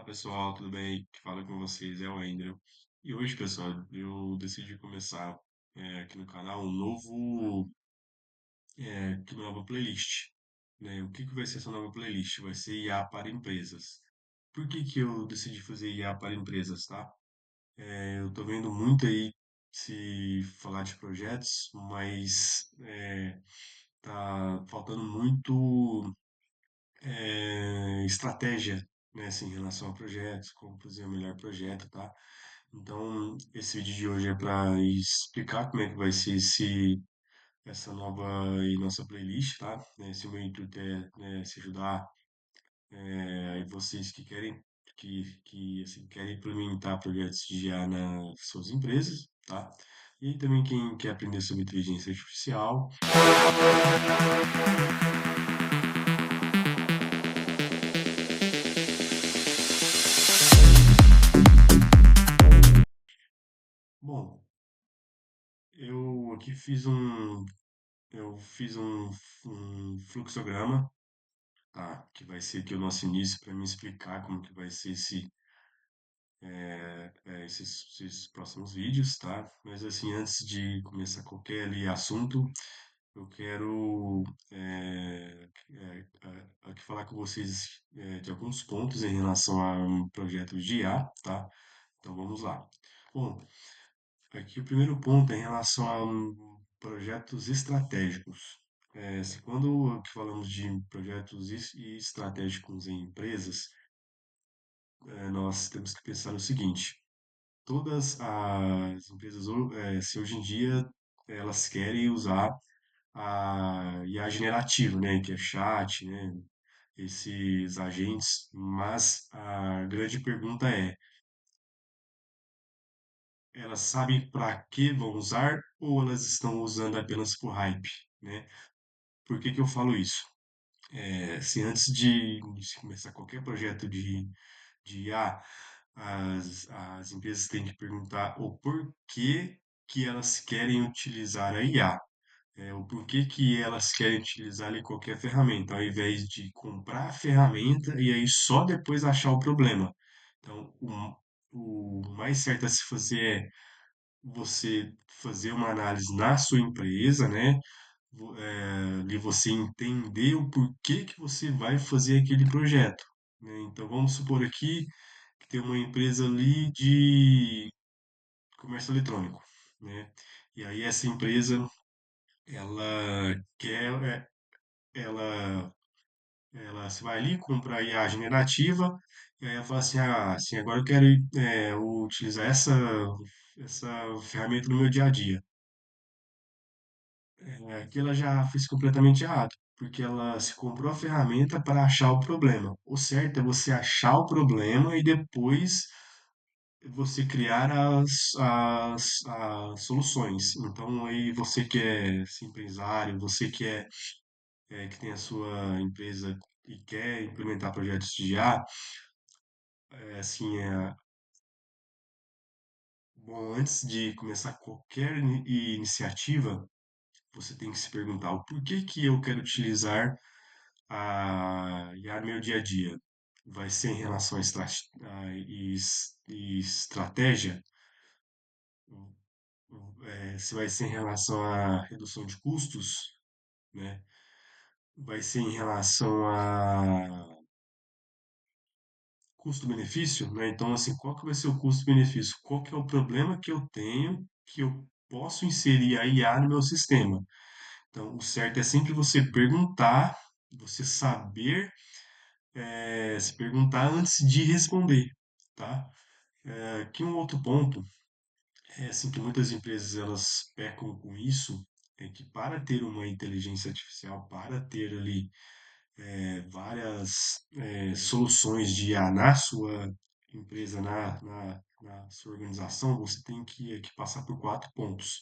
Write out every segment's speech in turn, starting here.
Olá pessoal, tudo bem? Que fala com vocês é o Andrew. E hoje, pessoal, eu decidi começar aqui no canal aqui uma nova playlist, né? O que vai ser essa nova playlist? Vai ser IA para empresas. Por que que eu decidi fazer IA para empresas, tá? Eu tô vendo muito aí se falar de projetos, mas tá faltando muito estratégia, né, assim, em relação a projetos, como fazer o melhor projeto, tá? Então, esse vídeo de hoje é para explicar como é que vai ser essa nova e nossa playlist, tá? Esse meu intuito é, né, se ajudar e vocês que querem que assim, querem implementar projetos de IA nas suas empresas, tá? E também quem quer aprender sobre inteligência artificial. Bom, eu aqui fiz um fluxograma, tá? Que vai ser aqui o nosso início para me explicar como que vai ser esses próximos vídeos, tá? Mas assim, antes de começar qualquer ali assunto, eu quero aqui falar com vocês de alguns pontos em relação a um projeto de IA, tá? Então vamos lá. Bom, aqui o primeiro ponto é em relação a projetos estratégicos. Se quando que falamos de projetos estratégicos em empresas, nós temos que pensar no seguinte: todas as empresas, se hoje em dia elas querem usar a IA generativa, né, que é chat, né, esses agentes, mas a grande pergunta é, elas sabem para que vão usar ou elas estão usando apenas por hype, né? Por que que eu falo isso? Se antes de se começar qualquer projeto de IA, as empresas têm que perguntar o porquê que elas querem utilizar a IA, o porquê que elas querem utilizar ali qualquer ferramenta, ao invés de comprar a ferramenta e aí só depois achar o problema. Então, o mais certo a se fazer é você fazer uma análise na sua empresa, né? De você entender o porquê que você vai fazer aquele projeto, né? Então, vamos supor aqui que tem uma empresa ali de comércio eletrônico, né? E aí essa empresa, ela quer, ela, ela se vai ali comprar IA generativa e aí ela fala assim, assim, agora eu quero utilizar essa ferramenta no meu dia a dia. Aqui ela já fez completamente errado, porque ela se comprou a ferramenta para achar o problema. O certo é você achar o problema e depois você criar as soluções. Então, aí você que é assim, empresário, você que tem a sua empresa e quer implementar projetos de IA, assim, bom, antes de começar qualquer iniciativa, você tem que se perguntar o porquê que eu quero utilizar a IA no meu dia a dia. Vai ser em relação a estratégia, se vai ser em relação à redução de custos, né? Vai ser em relação a custo-benefício, né? Então, assim, qual que vai ser o custo-benefício? Qual que é o problema que eu tenho que eu posso inserir a IA no meu sistema? Então, o certo é sempre você perguntar, você saber se perguntar antes de responder, tá? Aqui um outro ponto é assim que muitas empresas elas pecam com isso, é que para ter uma inteligência artificial, para ter ali várias soluções de IA na sua empresa, na sua organização, você tem que passar por quatro pontos.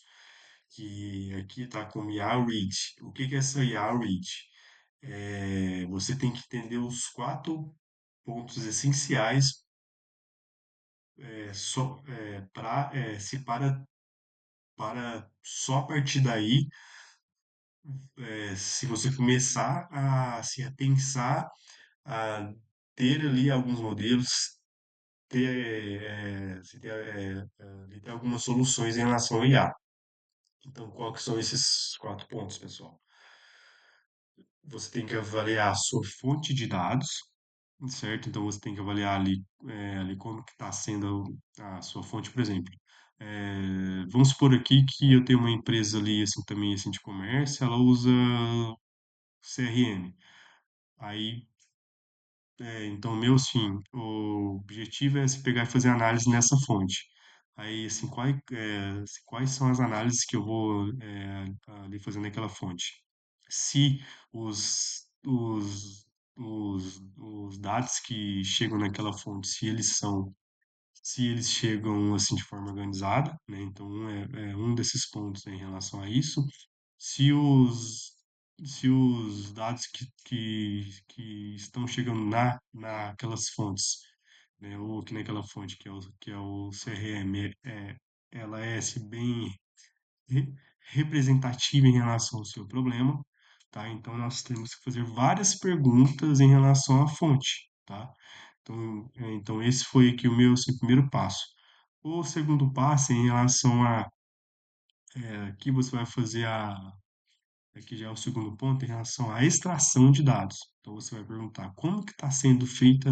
Que aqui está como IA Read. O que que é essa IA Read? Você tem que entender os quatro pontos essenciais para só a partir daí, se você começar a se a pensar a ter ali alguns modelos, ter algumas soluções em relação ao IA. Então, qual que são esses 4 pontos, pessoal? Você tem que avaliar a sua fonte de dados, certo? Então, você tem que avaliar ali como que está sendo a sua fonte, por exemplo. Vamos supor aqui que eu tenho uma empresa ali, assim, também, assim, de comércio, ela usa CRM. Aí, então, meu, assim, o objetivo é se pegar e fazer análise nessa fonte. Aí, assim, quais são as análises que eu vou ali fazer naquela fonte? Se os dados que chegam naquela fonte, se eles chegam assim de forma organizada, né? Então, um desses pontos em relação a isso. Se os, se os dados que estão chegando naquelas fontes, né? Ou aqui naquela fonte que é o CRM, ela é assim, bem re- representativa em relação ao seu problema, tá? Então nós temos que fazer várias perguntas em relação à fonte, tá? Então esse foi aqui o meu assim, primeiro passo. O segundo passo é em relação a aqui você vai fazer aqui já é o segundo ponto em relação à extração de dados. Então você vai perguntar como que está sendo feita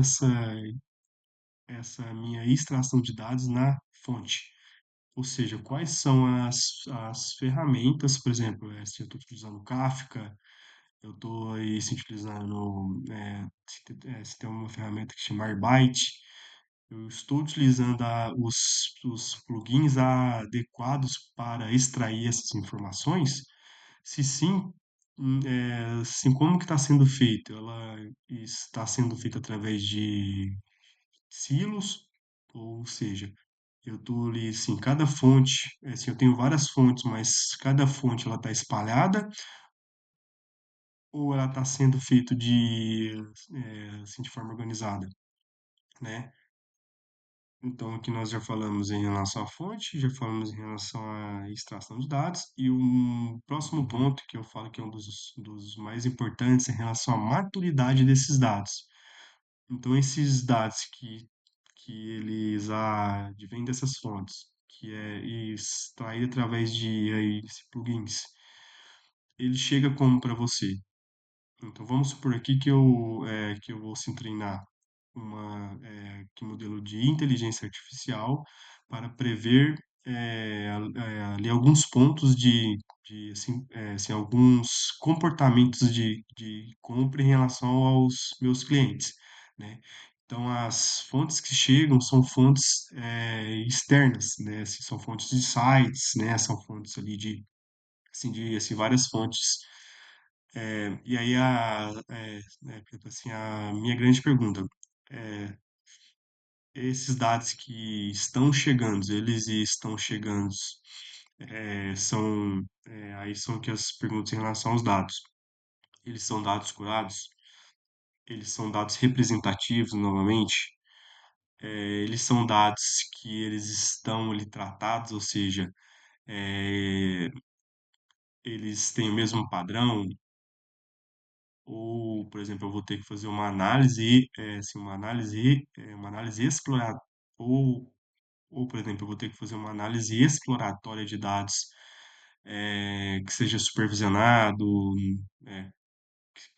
essa minha extração de dados na fonte. Ou seja, quais são as ferramentas, por exemplo, se eu estou utilizando Kafka, eu estou aí se utilizando, se tem uma ferramenta que chama Arbite, eu estou utilizando os plugins adequados para extrair essas informações? Se sim, assim, como que está sendo feito? Ela está sendo feita através de silos, ou seja, eu estou ali, assim, cada fonte, assim, eu tenho várias fontes, mas cada fonte ela está espalhada ou ela está sendo feita assim, de forma organizada, né? Então, aqui nós já falamos em relação à fonte, já falamos em relação à extração de dados, e um próximo ponto que eu falo que é um dos mais importantes é em relação à maturidade desses dados. Então, esses dados que eles advêm dessas fontes, que é extraído através de aí, plugins, ele chega como para você? Então, vamos supor aqui que eu vou assim, treinar que modelo de inteligência artificial para prever ali alguns pontos assim, alguns comportamentos de compra em relação aos meus clientes, né? Então, as fontes que chegam são fontes externas, né? Assim, são fontes de sites, né? São fontes ali assim, várias fontes e aí assim, a minha grande pergunta é, esses dados que estão chegando, eles estão chegando, aí são que as perguntas em relação aos dados. Eles são dados curados? Eles são dados representativos, novamente? Eles são dados que eles estão ali tratados, ou seja, é, eles têm o mesmo padrão, ou, por exemplo, eu vou ter que fazer uma análise exploratória, ou, por exemplo, eu vou ter que fazer uma análise exploratória de dados que seja supervisionado, é,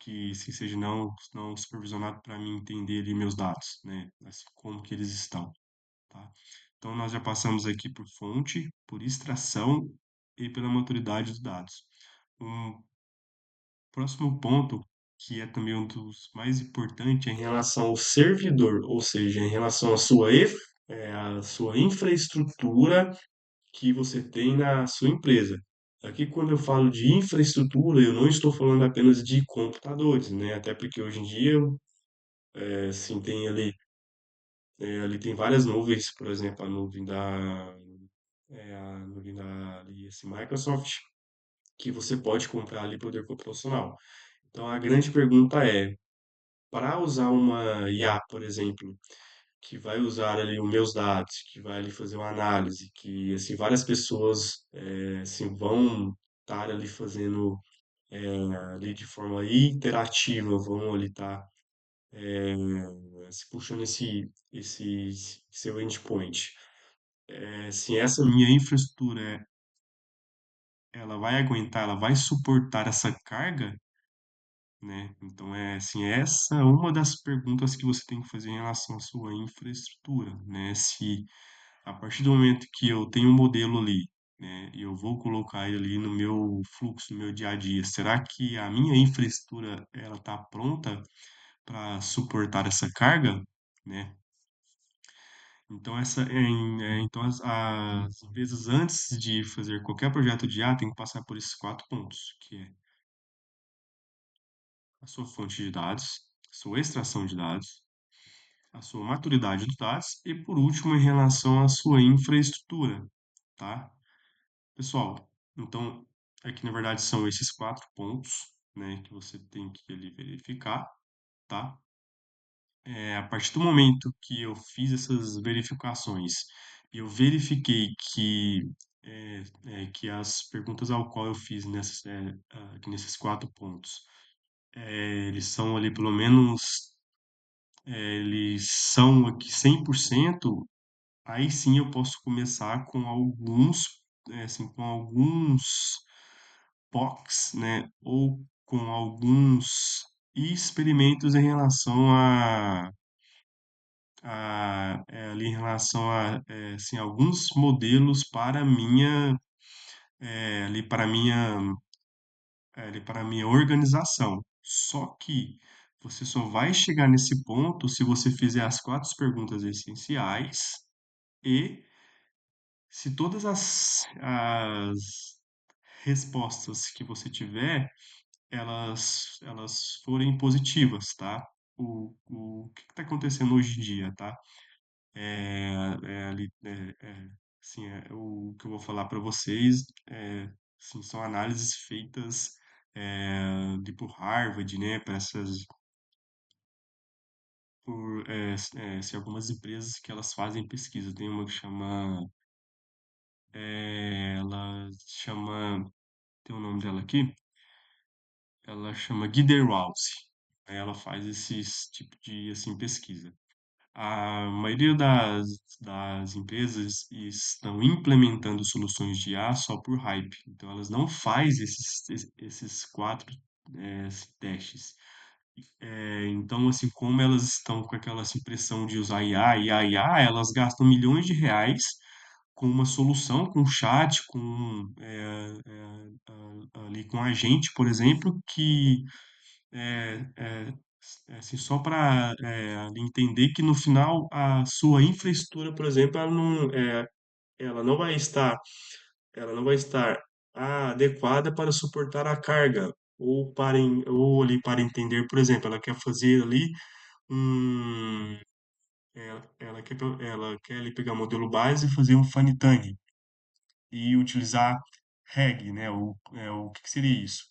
que seja não supervisionado para mim entender ali meus dados, né? Assim, como que eles estão, tá? Então, nós já passamos aqui por fonte, por extração e pela maturidade dos dados. Um próximo ponto, que é também um dos mais importantes, é em relação ao servidor, ou seja, em relação à sua infraestrutura que você tem na sua empresa. Aqui, quando eu falo de infraestrutura, eu não estou falando apenas de computadores, né? Até porque hoje em dia, assim, ali tem várias nuvens, por exemplo, a nuvem da ali, assim, Microsoft, que você pode comprar ali poder computacional. Então, a grande pergunta é, para usar uma IA, por exemplo, que vai usar ali os meus dados, que vai ali fazer uma análise, que assim várias pessoas assim vão estar ali fazendo ali de forma interativa, vão ali estar se puxando esse seu endpoint, se essa minha infraestrutura ela vai aguentar, ela vai suportar essa carga, né? Então é assim, essa é uma das perguntas que você tem que fazer em relação à sua infraestrutura, né? Se a partir do momento que eu tenho um modelo ali, né, e eu vou colocar ele ali no meu fluxo, no meu dia a dia, será que a minha infraestrutura ela está pronta para suportar essa carga, né? Então então as empresas antes de fazer qualquer projeto de IA tem que passar por esses quatro pontos, que é a sua fonte de dados, a sua extração de dados, a sua maturidade dos dados e, por último, em relação à sua infraestrutura, tá? Pessoal, então, aqui na verdade são esses quatro pontos, né, que você tem que ali verificar, tá? A partir do momento que eu fiz essas verificações e eu verifiquei que as perguntas ao qual eu fiz aqui nesses quatro pontos, eles são ali pelo menos, eles são aqui 100%. Aí sim eu posso começar com com alguns POCs, né, ou com alguns experimentos em relação ali em relação assim, alguns modelos para ali ali para minha organização. Só que você só vai chegar nesse ponto se você fizer as quatro perguntas essenciais e se todas as respostas que você tiver, elas forem positivas, tá? O que está acontecendo hoje em dia, tá? Assim, o que eu vou falar para vocês assim, são análises feitas por Harvard, né? Para essas assim, algumas empresas que elas fazem pesquisa. Tem uma que ela chama, tem o nome dela aqui, ela chama Guiderhouse. Aí ela faz esses tipo de assim pesquisa. A maioria das empresas estão implementando soluções de IA só por hype. Então, elas não fazem esses quatro testes. Então, assim, como elas estão com aquela assim, pressão de usar IA, IA, IA, elas gastam milhões de reais com uma solução, com chat, ali com agente, por exemplo, que é, é, assim, só para entender que no final a sua infraestrutura, por exemplo, ela não vai estar, ela não vai estar adequada para suportar a carga ou ali para entender, por exemplo, ela quer fazer ali um, ela quer ali pegar o modelo base e fazer um Fanitane e utilizar RAG, né? O que que seria isso?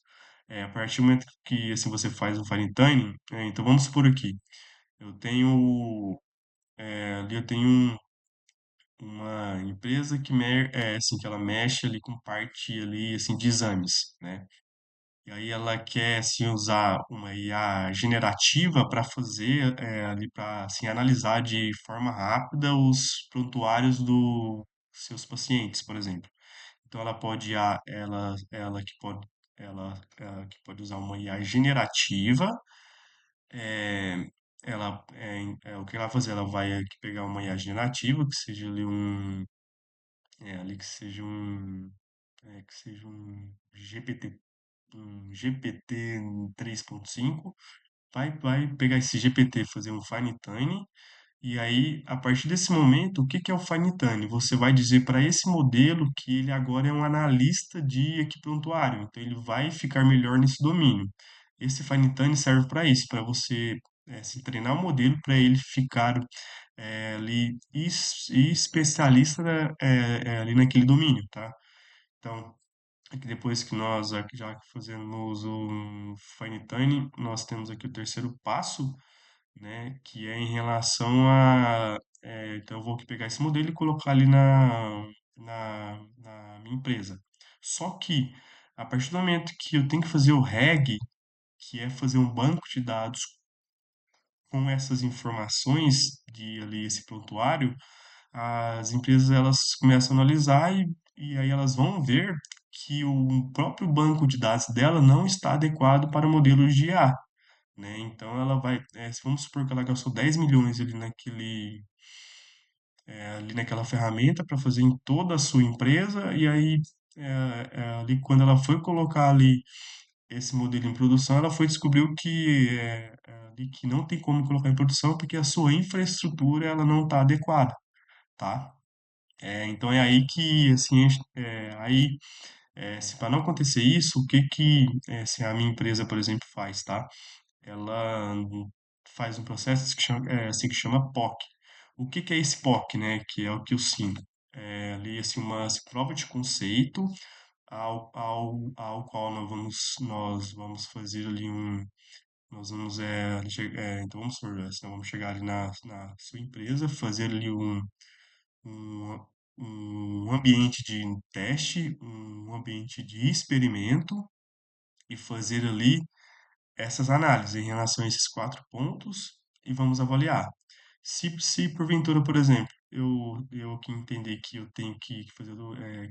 A partir do momento que assim, você faz um fine tuning, então vamos supor aqui, eu tenho, ali eu tenho uma empresa assim, que ela mexe ali com parte ali, assim, de exames, né? E aí ela quer assim, usar uma IA generativa para fazer ali para assim, analisar de forma rápida os prontuários dos seus pacientes, por exemplo. Então ela que pode usar uma IA generativa. é, o que ela vai fazer? Ela vai aqui pegar uma IA generativa, que seja ali ali que seja um GPT 3.5, vai pegar esse GPT, fazer um fine tuning. E aí, a partir desse momento, o que que é o Fine Tuning? Você vai dizer para esse modelo que ele agora é um analista de equiprontuário, então ele vai ficar melhor nesse domínio. Esse Fine Tuning serve para isso, para você se treinar o modelo para ele ficar ali especialista, né, ali naquele domínio, tá? Então, aqui depois que nós aqui já fazemos o Fine Tuning, nós temos aqui o terceiro passo, né, que é em relação então eu vou aqui pegar esse modelo e colocar ali na minha empresa. Só que, a partir do momento que eu tenho que fazer o RAG, que é fazer um banco de dados com essas informações de ali esse prontuário, as empresas elas começam a analisar e aí elas vão ver que o próprio banco de dados dela não está adequado para modelos de IA, né? Então ela vai, se vamos supor que ela gastou 10 milhões ali naquela ferramenta para fazer em toda a sua empresa, e aí ali quando ela foi colocar ali esse modelo em produção, ela foi descobriu ali que não tem como colocar em produção porque a sua infraestrutura ela não está adequada, tá? Então é aí que assim se para não acontecer isso, o que que se a minha empresa, por exemplo, faz, tá? Ela faz um processo que chama POC. O que que é esse POC, né? Que é o que eu sinto. É ali assim uma prova de conceito ao qual nós vamos fazer ali nós vamos então vamos chegar ali na sua empresa, fazer ali um, um ambiente de teste, um ambiente de experimento e fazer ali essas análises em relação a esses quatro pontos e vamos avaliar. Se porventura, por exemplo, eu que entender que eu tenho que fazer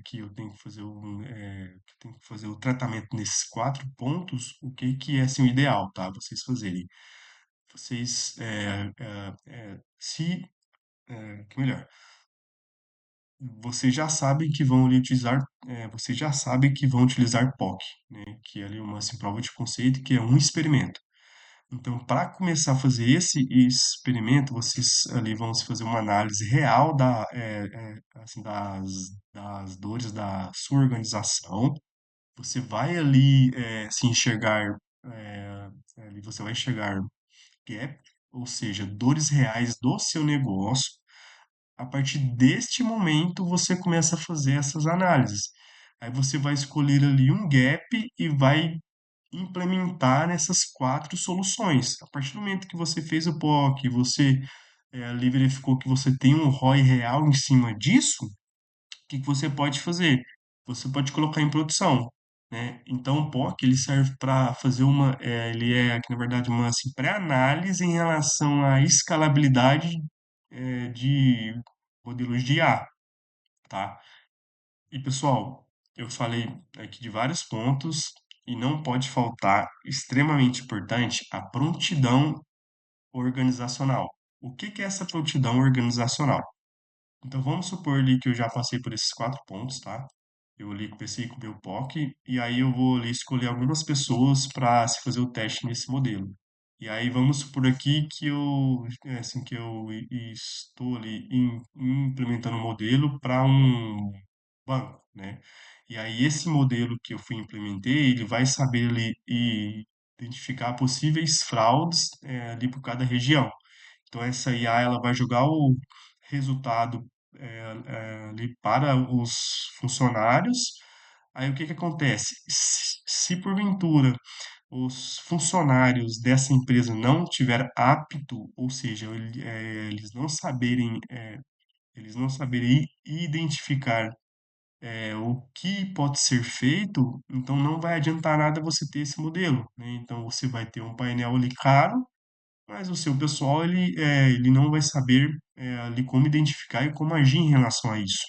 que eu tenho que fazer que eu tenho que fazer o tratamento nesses quatro pontos, o que que é assim, o ideal, tá? Vocês fazerem. Vocês se que melhor, vocês já sabem que vão utilizar POC, né? Que é ali uma assim, prova de conceito, que é um experimento. Então, para começar a fazer esse experimento, vocês ali vão se fazer uma análise real assim, das dores da sua organização. Você vai ali se enxergar, ali você vai enxergar gap, ou seja, dores reais do seu negócio. A partir deste momento, você começa a fazer essas análises. Aí você vai escolher ali um gap e vai implementar nessas quatro soluções. A partir do momento que você fez o POC, você ali verificou que você tem um ROI real em cima disso, o que que você pode fazer? Você pode colocar em produção, né? Então, o POC ele serve para fazer ele é aqui na verdade uma assim, pré-análise em relação à escalabilidade de modelos de IA, tá? E pessoal, eu falei aqui de vários pontos e não pode faltar, extremamente importante, a prontidão organizacional. O que que é essa prontidão organizacional? Então vamos supor ali que eu já passei por esses quatro pontos, tá? Eu ali comecei com o meu POC e aí eu vou ali escolher algumas pessoas para se fazer o teste nesse modelo. E aí vamos supor aqui que assim, que eu estou ali implementando um modelo para um banco, né? E aí esse modelo que eu fui implementei, ele vai saber ali e identificar possíveis fraudes ali por cada região. Então essa IA ela vai jogar o resultado ali para os funcionários. Aí o que que acontece? Se porventura os funcionários dessa empresa não tiver apto, ou seja, eles não saberem identificar o que pode ser feito, então não vai adiantar nada você ter esse modelo, né? Então você vai ter um painel ali caro, mas o seu pessoal ele não vai saber ali como identificar e como agir em relação a isso,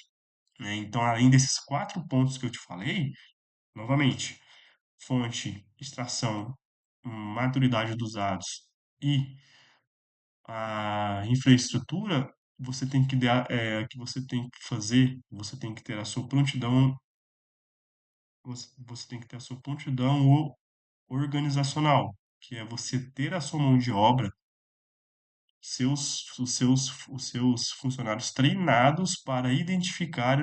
né? Então, além desses quatro pontos que eu te falei, novamente, fonte, extração, maturidade dos dados e a infraestrutura, que você tem que fazer, você tem que ter a sua prontidão, você tem que ter a sua prontidão organizacional, que é você ter a sua mão de obra os seus funcionários treinados para identificar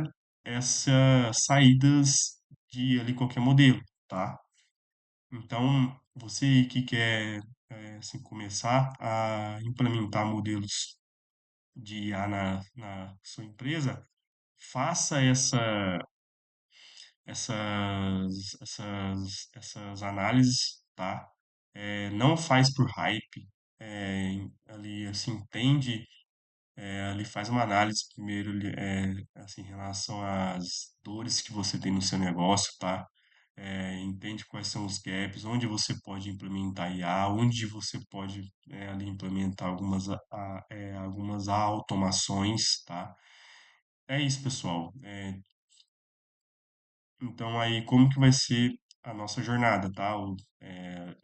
essas saídas de ali qualquer modelo, tá? Então, você que quer assim, começar a implementar modelos de IA na sua empresa, faça essas análises, tá? Não faz por hype, ali assim, entende ele faz uma análise primeiro, assim, em relação às dores que você tem no seu negócio, tá? entende quais são os gaps, onde você pode implementar IA, onde você pode ali implementar algumas automações, tá? É isso, pessoal. Então aí como que vai ser a nossa jornada, tá?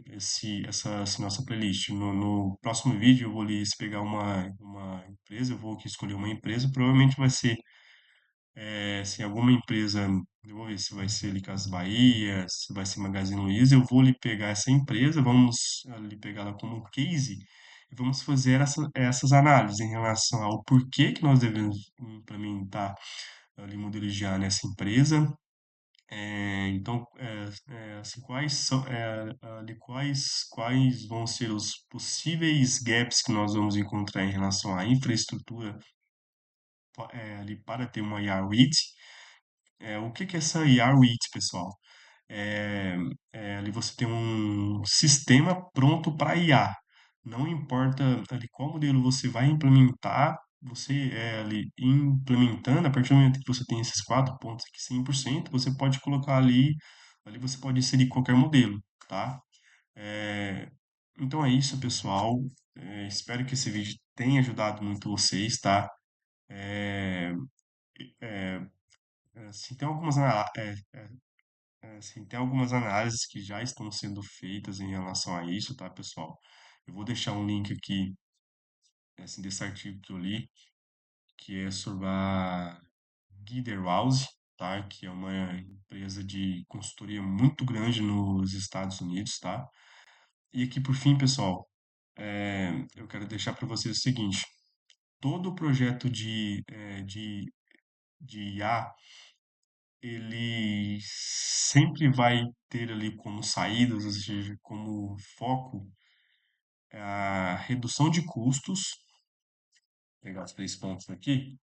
Essa nossa playlist. No próximo vídeo eu vou lhes pegar uma empresa, eu vou aqui escolher uma empresa, provavelmente vai ser se alguma empresa, eu vou ver se vai ser ali Casas Bahia, se vai ser Magazine Luiza, eu vou lhe pegar essa empresa, vamos lhe pegá-la como um case e vamos fazer essas análises em relação ao porquê que nós devemos implementar ali modelos de IA nessa empresa. Então, assim, quais vão ser os possíveis gaps que nós vamos encontrar em relação à infraestrutura ali para ter uma IA REIT. O que que é essa IA REIT, pessoal? É, ali você tem um sistema pronto para IA. Não importa ali qual modelo você vai implementar, você ali implementando, a partir do momento que você tem esses 4 pontos aqui, 100%, você pode colocar ali você pode inserir qualquer modelo, tá? É, então é isso, pessoal. Espero que esse vídeo tenha ajudado muito vocês, tá? É, assim, tem algumas análises que já estão sendo feitas em relação a isso, tá, pessoal? Eu vou deixar um link aqui, assim, desse artigo que eu li, que é sobre a Guiderhouse, tá? Que é uma empresa de consultoria muito grande nos Estados Unidos, tá? E aqui, por fim, pessoal, eu quero deixar para vocês o seguinte: todo projeto de IA, ele sempre vai ter ali como saídas, ou seja, como foco, a redução de custos. Vou pegar os 3 pontos aqui.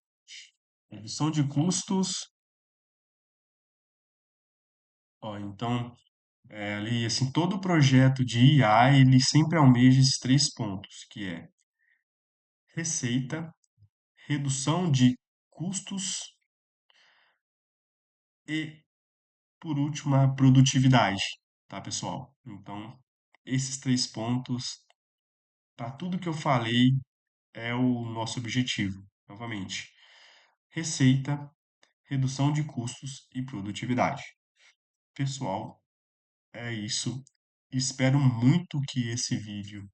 Redução de custos. Ó, então, ali, assim, todo projeto de IA, ele sempre almeja esses 3 pontos, que é receita, redução de custos e, por último, a produtividade, tá, pessoal? Então, esses 3 pontos, para tudo que eu falei, é o nosso objetivo, novamente. Receita, redução de custos e produtividade. Pessoal, é isso. Espero muito que esse vídeo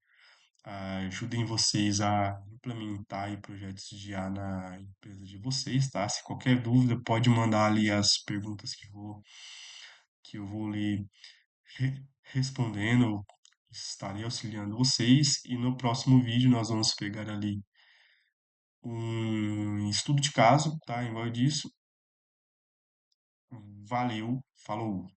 ajudem vocês a implementar aí projetos de IA na empresa de vocês, tá? Se qualquer dúvida, pode mandar ali as perguntas que eu vou lhe respondendo. Estarei auxiliando vocês e no próximo vídeo nós vamos pegar ali um estudo de caso, tá? Igual disso. Valeu, falou!